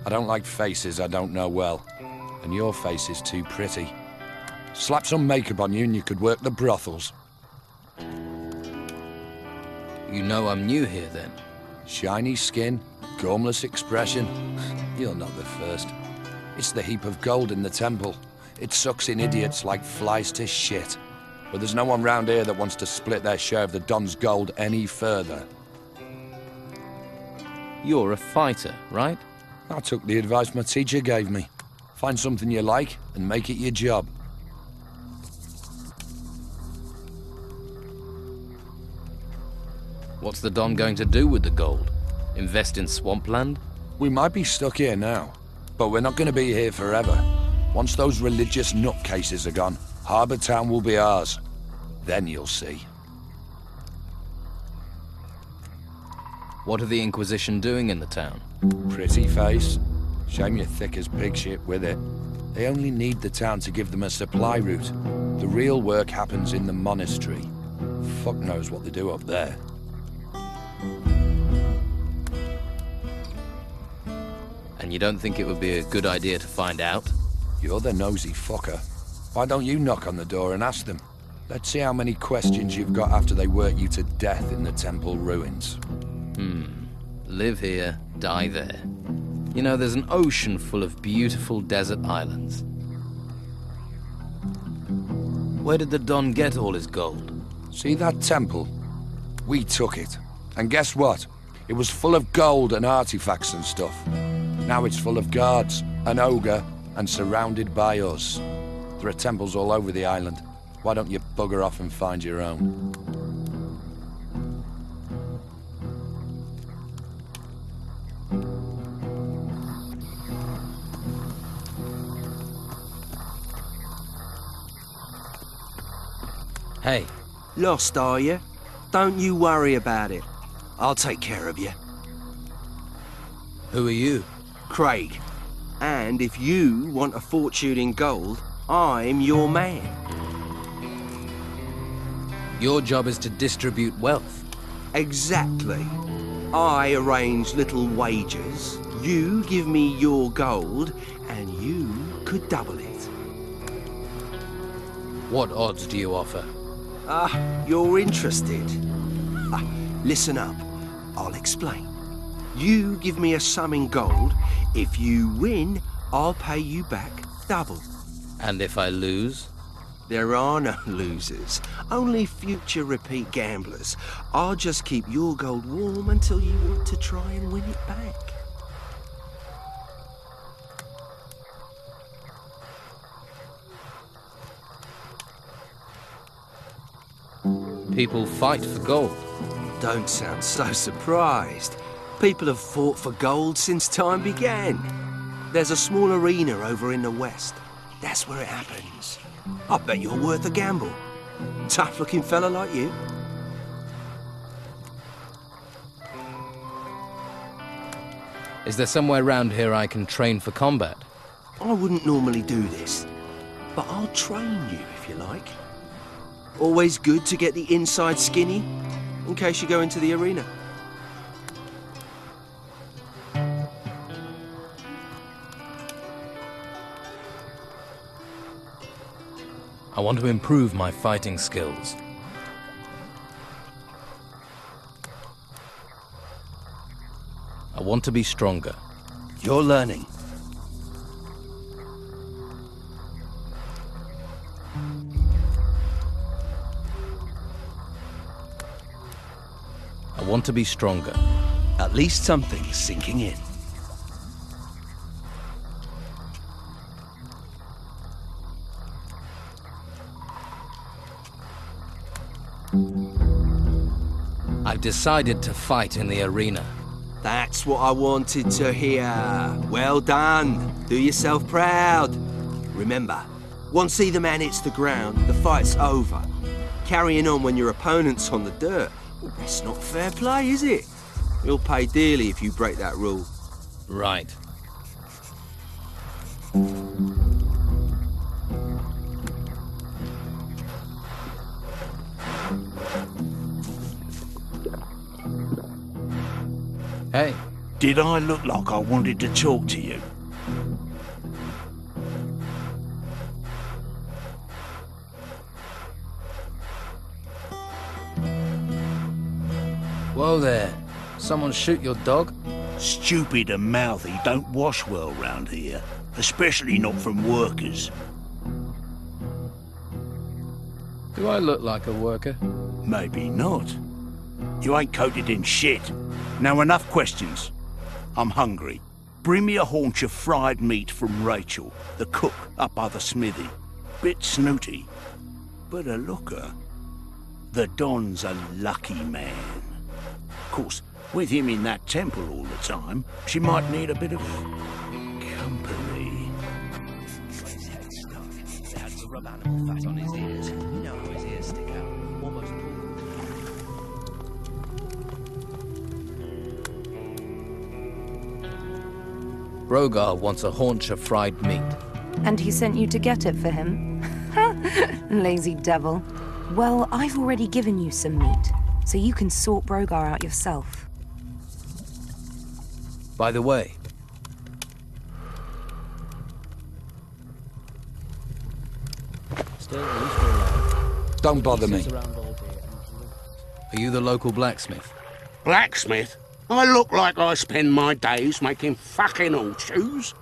I don't like faces I don't know well, and your face is too pretty. Slap some makeup on you and you could work the brothels. You know I'm new here, then? Shiny skin, gormless expression. You're not the first. It's the heap of gold in the temple. It sucks in idiots like flies to shit. But there's no one round here that wants to split their share of the Don's gold any further. You're a fighter, right? I took the advice my teacher gave me. Find something you like and make it your job. What's the Don going to do with the gold? Invest in swampland? We might be stuck here now, but we're not going to be here forever. Once those religious nutcases are gone, Harbour Town will be ours. Then you'll see. What are the Inquisition doing in the town? Pretty face. Shame you're thick as pig shit with it. They only need the town to give them a supply route. The real work happens in the monastery. Fuck knows what they do up there. And you don't think it would be a good idea to find out? You're the nosy fucker. Why don't you knock on the door and ask them? Let's see how many questions you've got after they work you to death in the temple ruins. Live here, die there. You know, there's an ocean full of beautiful desert islands. Where did the Don get all his gold? See that temple? We took it. And guess what? It was full of gold and artifacts and stuff. Now it's full of guards, an ogre, and surrounded by us. There are temples all over the island. Why don't you bugger off and find your own? Hey. Lost, are you? Don't you worry about it. I'll take care of you. Who are you? Craig. And if you want a fortune in gold, I'm your man. Your job is to distribute wealth. Exactly. I arrange little wagers, you give me your gold, and you could double it. What odds do you offer? You're interested. Listen up. I'll explain. You give me a sum in gold. If you win, I'll pay you back double. And if I lose? There are no losers, only future repeat gamblers. I'll just keep your gold warm until you want to try and win it back. People fight for gold. Don't sound so surprised. People have fought for gold since time began. There's a small arena over in the west. That's where it happens. I bet you're worth a gamble. Tough-looking fella like you. Is there somewhere round here I can train for combat? I wouldn't normally do this, but I'll train you if you like. Always good to get the inside skinny, in case you go into the arena. I want to improve my fighting skills. I want to be stronger. You're learning. I want to be stronger. At least something's sinking in. I've decided to fight in the arena. That's what I wanted to hear. Well done. Do yourself proud. Remember, once either man hits the ground, the fight's over. Carrying on when your opponent's on the dirt, well, that's not fair play, is it? You'll pay dearly if you break that rule. Right. Hey. Did I look like I wanted to talk to you? Whoa there. Someone shoot your dog? Stupid and mouthy don't wash well round here, especially not from workers. Do I look like a worker? Maybe not. You ain't coated in shit. Now enough questions. I'm hungry. Bring me a haunch of fried meat from Rachel, the cook up by the smithy. Bit snooty, but a looker. The Don's a lucky man. Of course, with him in that temple all the time, she might need a bit of company. His head stuck. They had to rub animal fat on his ears. You know how his ears stick out. Almost pull them. Brogar wants a haunch of fried meat. And he sent you to get it for him? Lazy devil. Well, I've already given you some meat, so you can sort Brogar out yourself. By the way, Don't bother me. are you the local blacksmith? Blacksmith? I look like I spend my days making fucking horseshoes.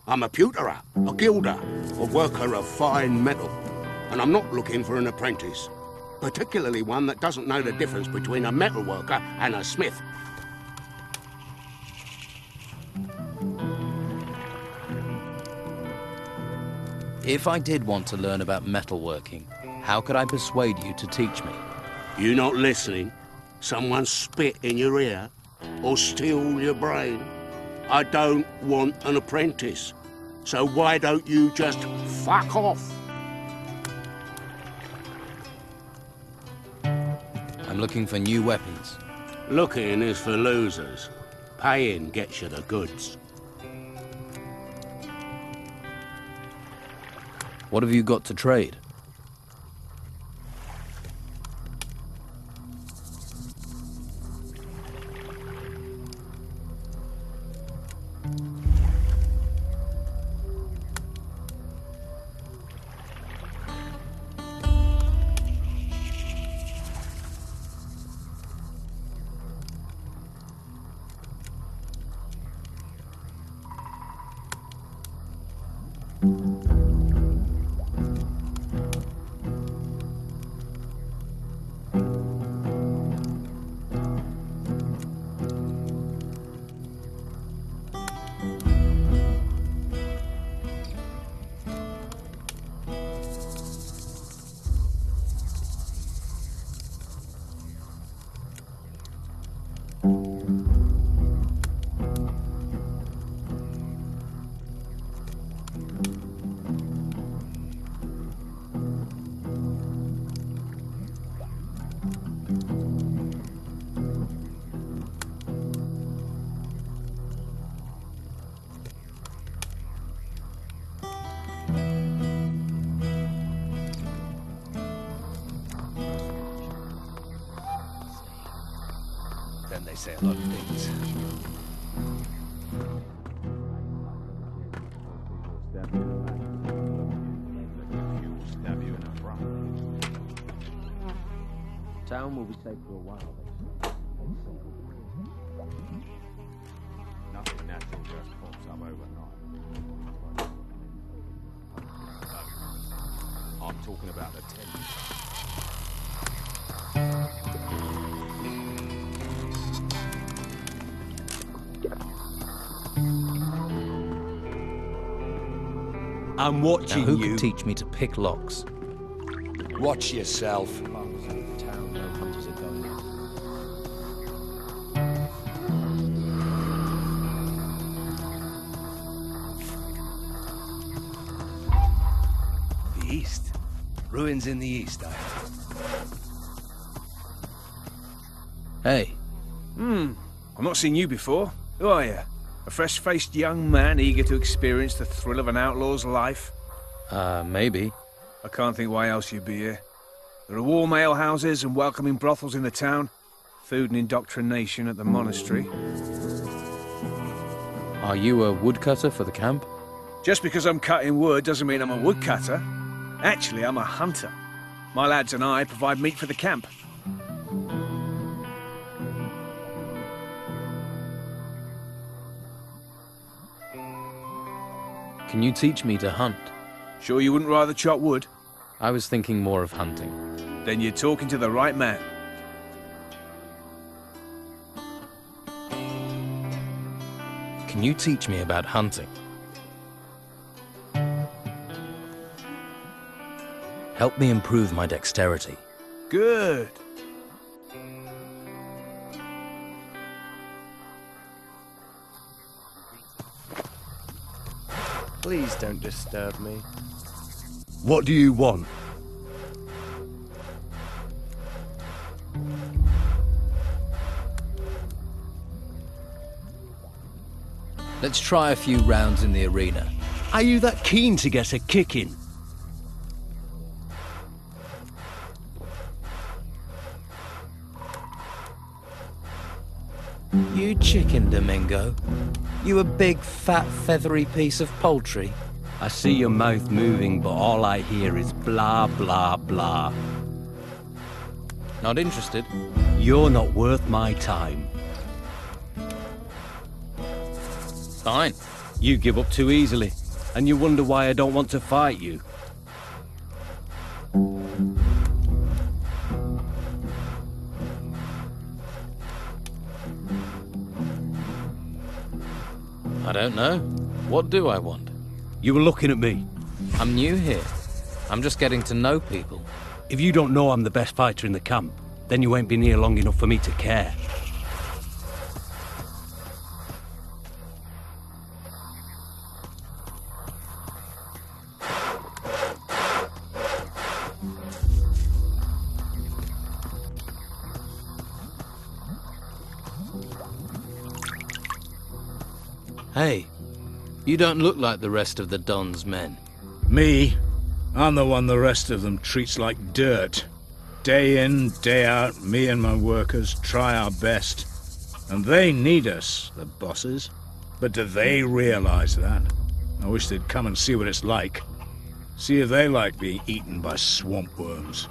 I'm a pewterer, a gilder, a worker of fine metal. And I'm not looking for an apprentice. Particularly one that doesn't know the difference between a metal worker and a smith. If I did want to learn about metalworking, how could I persuade you to teach me? You not listening? Someone spit in your ear? Or steal your brain? I don't want an apprentice. So why don't you just fuck off? I'm looking for new weapons. Looking is for losers. Paying gets you the goods. What have you got to trade? Then they say a lot of things. Town will be safe for a while. Nothing natural just pops up overnight. I'm talking about the tent. I'm Now, watching who you. could teach me to pick locks? Watch yourself. Town, no hunters are going. The east. Ruins in the east, I heard. Hey, I've not seen you before. Who are you? A fresh-faced young man eager to experience the thrill of an outlaw's life? Maybe. I can't think why else you'd be here. There are warm alehouses and welcoming brothels in the town. Food and indoctrination at the monastery. Are you a woodcutter for the camp? Just because I'm cutting wood doesn't mean I'm a woodcutter. Actually, I'm a hunter. My lads and I provide meat for the camp. Can you teach me to hunt? Sure you wouldn't rather chop wood? I was thinking more of hunting. Then you're talking to the right man. Can you teach me about hunting? Help me improve my dexterity. Good. Please don't disturb me. What do you want? Let's try a few rounds in the arena. Are you that keen to get a kicking? You chicken, Domingo. You a big, fat, feathery piece of poultry. I see your mouth moving, but all I hear is blah, blah, blah. Not interested? You're not worth my time. Fine. You give up too easily, and you wonder why I don't want to fight you. I don't know. What do I want? You were looking at me. I'm new here. I'm just getting to know people. If you don't know I'm the best fighter in the camp, then you ain't been here long enough for me to care. Hey, you don't look like the rest of the Don's men. Me? I'm the one the rest of them treats like dirt. Day in, day out, me and my workers try our best. And they need us, the bosses. But do they realize that? I wish they'd come and see what it's like. See if they like being eaten by swamp worms.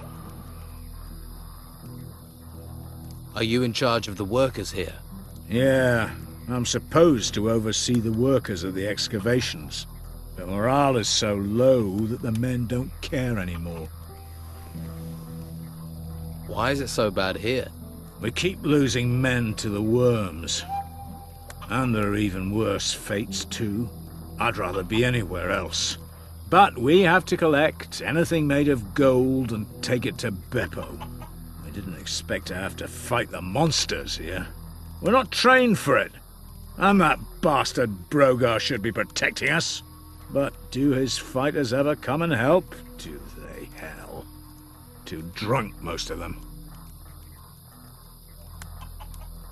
Are you in charge of the workers here? Yeah, I'm supposed to oversee the workers of the excavations. But morale is so low that the men don't care anymore. Why is it so bad here? We keep losing men to the worms. And there are even worse fates, too. I'd rather be anywhere else. But we have to collect anything made of gold and take it to Beppo. We didn't expect to have to fight the monsters here. We're not trained for it. And that bastard Brogar should be protecting us. But do his fighters ever come and help? Do they, hell? Too drunk, most of them.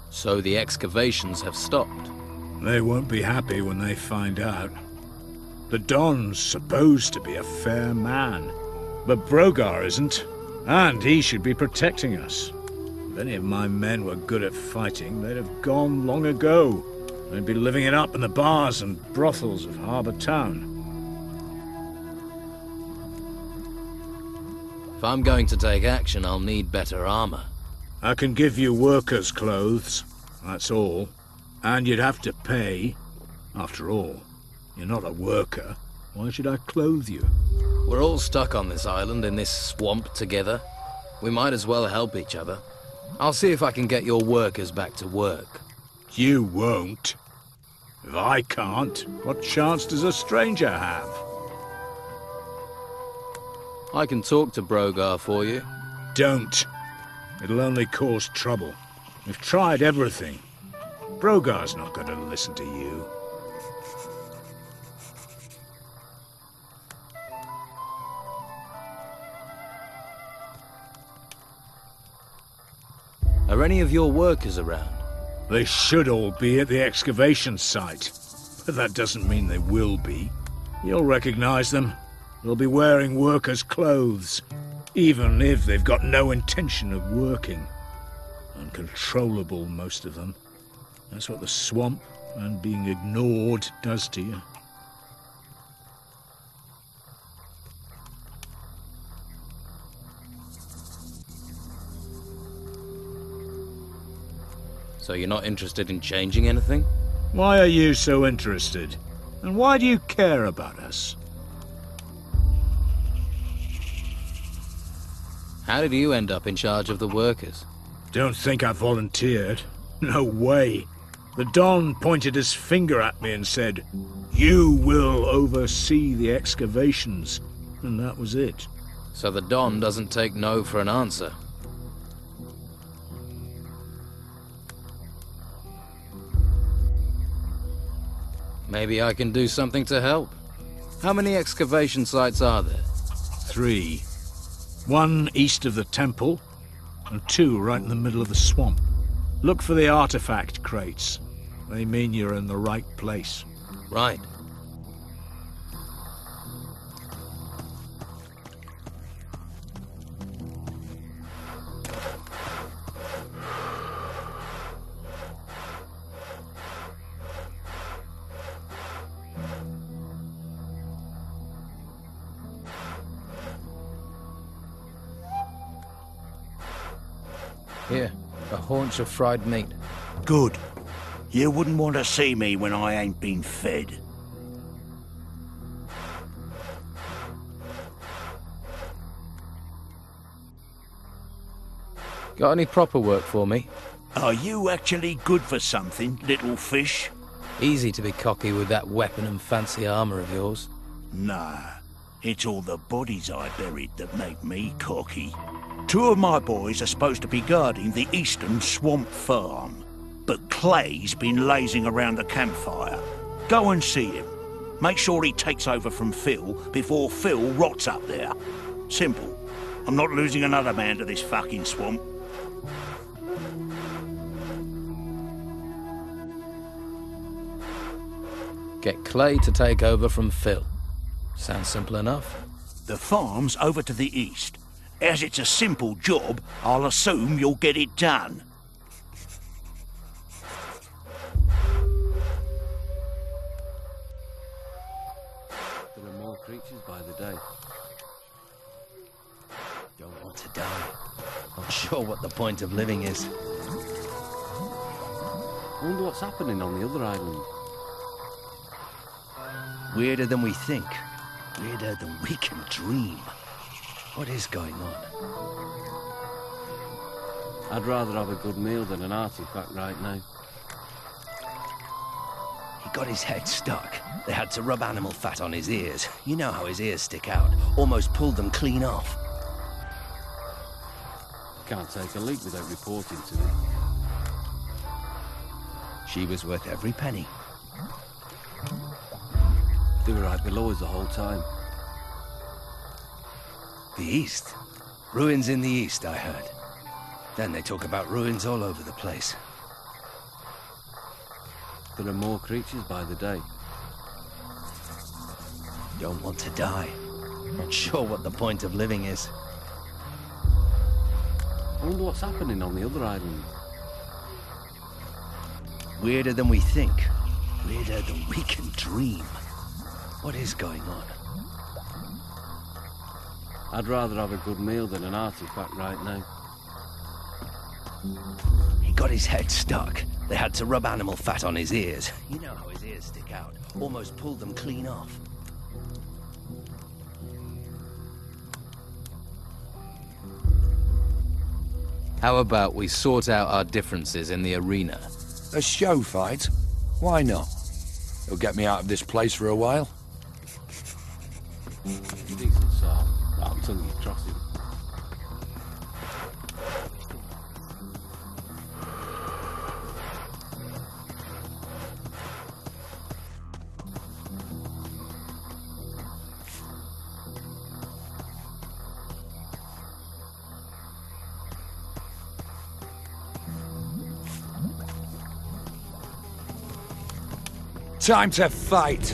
So the excavations have stopped. They won't be happy when they find out. The Don's supposed to be a fair man, but Brogar isn't, and he should be protecting us. If any of my men were good at fighting, they'd have gone long ago. They'd be living it up in the bars and brothels of Harbour Town. If I'm going to take action, I'll need better armor. I can give you workers' clothes, that's all. And you'd have to pay. After all, you're not a worker. Why should I clothe you? We're all stuck on this island in this swamp together. We might as well help each other. I'll see if I can get your workers back to work. You won't. If I can't, what chance does a stranger have? I can talk to Brogar for you. Don't. It'll only cause trouble. We've tried everything. Brogar's not going to listen to you. Are any of your workers around? They should all be at the excavation site, but that doesn't mean they will be. You'll recognize them. They'll be wearing workers' clothes, even if they've got no intention of working. Uncontrollable, most of them. That's what the swamp and being ignored does to you. So you're not interested in changing anything? Why are you so interested? And why do you care about us? How did you end up in charge of the workers? Don't think I volunteered. No way. The Don pointed his finger at me and said, "You will oversee the excavations." And that was it. So the Don doesn't take no for an answer. Maybe I can do something to help. How many excavation sites are there? 3. 1 east of the temple, and 2 right in the middle of the swamp. Look for the artifact crates. They mean you're in the right place. Right. Here, a haunch of fried meat. Good. You wouldn't want to see me when I ain't been fed. Got any proper work for me? Are you actually good for something, little fish? Easy to be cocky with that weapon and fancy armor of yours. Nah, it's all the bodies I buried that make me cocky. 2 of my boys are supposed to be guarding the eastern swamp farm, but Clay's been lazing around the campfire. Go and see him. Make sure he takes over from Phil before Phil rots up there. Simple. I'm not losing another man to this fucking swamp. Get Clay to take over from Phil. Sounds simple enough. The farm's over to the east. As it's a simple job, I'll assume you'll get it done. There are more creatures by the day. Don't want to die. Not sure what the point of living is. I wonder what's happening on the other island. Weirder than we think. Weirder than we can dream. What is going on? I'd rather have a good meal than an artifact right now. He got his head stuck. They had to rub animal fat on his ears. You know how his ears stick out. Almost pulled them clean off. Can't take a leak without reporting to me. She was worth every penny. They were right below us the whole time. The east? Ruins in the east, I heard. Then they talk about ruins all over the place. There are more creatures by the day. Don't want to die. Not sure what the point of living is. I wonder what's happening on the other island. Weirder than we think. Weirder than we can dream. What is going on? I'd rather have a good meal than an artifact right now. He got his head stuck. They had to rub animal fat on his ears. You know how his ears stick out. Almost pulled them clean off. How about we sort out our differences in the arena? A show fight? Why not? It'll get me out of this place for a while. Decent sort. I'm telling you, trust him. Time to fight!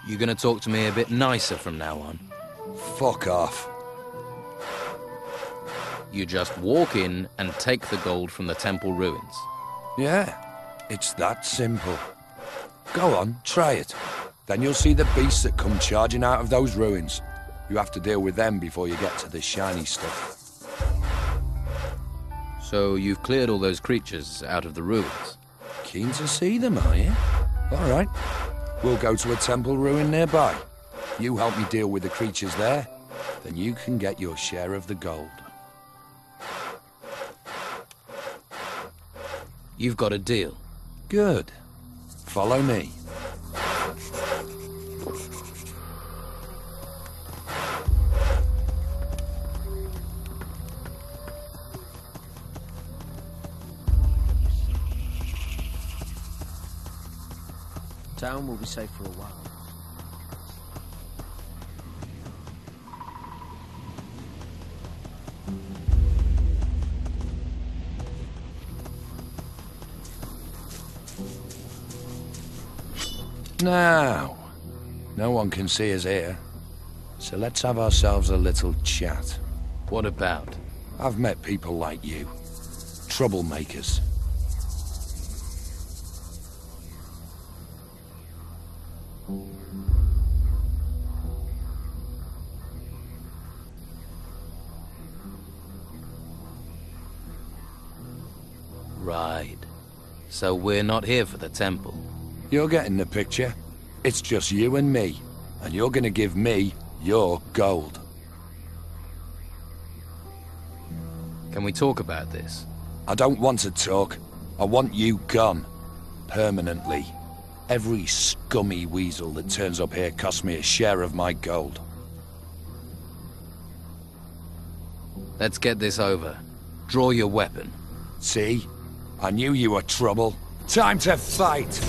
You gonna talk to me a bit nicer from now on? Fuck off. You just walk in and take the gold from the temple ruins. Yeah, it's that simple. Go on, try it. Then you'll see the beasts that come charging out of those ruins. You have to deal with them before you get to the shiny stuff. So you've cleared all those creatures out of the ruins? Keen to see them, are you? All right. We'll go to a temple ruin nearby. You help me deal with the creatures there, then you can get your share of the gold. You've got a deal. Good. Follow me. Town will be safe for a while. Now, no one can see us here, so let's have ourselves a little chat. What about? I've met people like you. Troublemakers. Right. So we're not here for the temple. You're getting the picture. It's just you and me, and you're gonna give me your gold. Can we talk about this? I don't want to talk. I want you gone. Permanently. Every scummy weasel that turns up here costs me a share of my gold. Let's get this over. Draw your weapon. See? I knew you were trouble. Time to fight!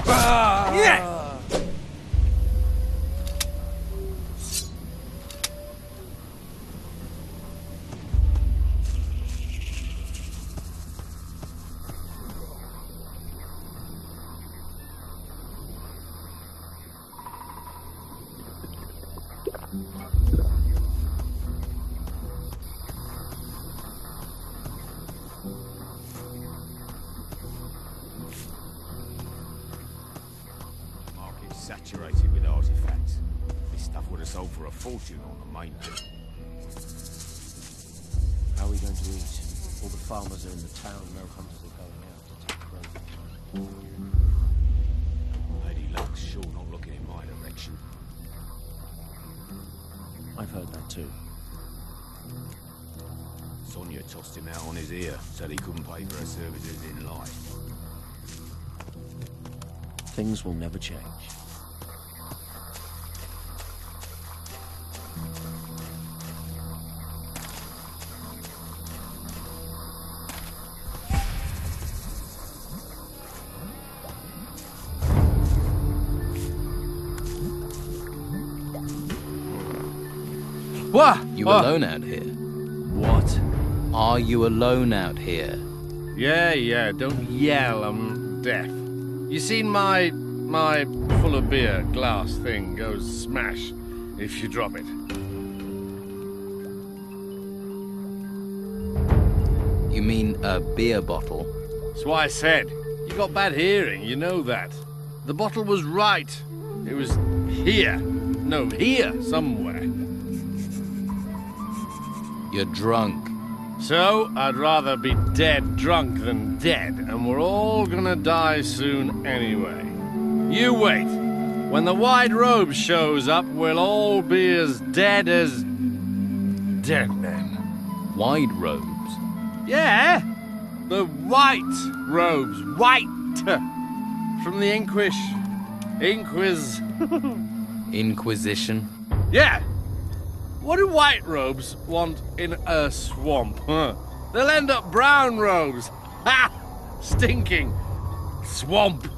Yeah! Market's saturated with artifacts. This stuff would have sold for a fortune on the mainland. How are we going to eat? All the farmers are in the town, no hunters are going out to take crows. Lady Luck's sure not looking in my direction. I've heard that too. Sonia tossed him out on his ear, said he couldn't pay for her services in life. Things will never change. What? You alone out here? What? Are you alone out here? Yeah, don't yell, I'm deaf. You seen my full of beer glass thing goes smash if you drop it. You mean a beer bottle? That's why I said. You got bad hearing, you know that. The bottle was right. It was here. No, here somewhere. You're drunk. So, I'd rather be dead drunk than dead, and we're all gonna die soon anyway. You wait. When the White Robe shows up, we'll all be as dead dead men. White Robes? Yeah! The White Robes. White! From the Inquisition? Yeah! What do White Robes want in a swamp? Huh? They'll end up brown robes. Ha! Stinking swamp.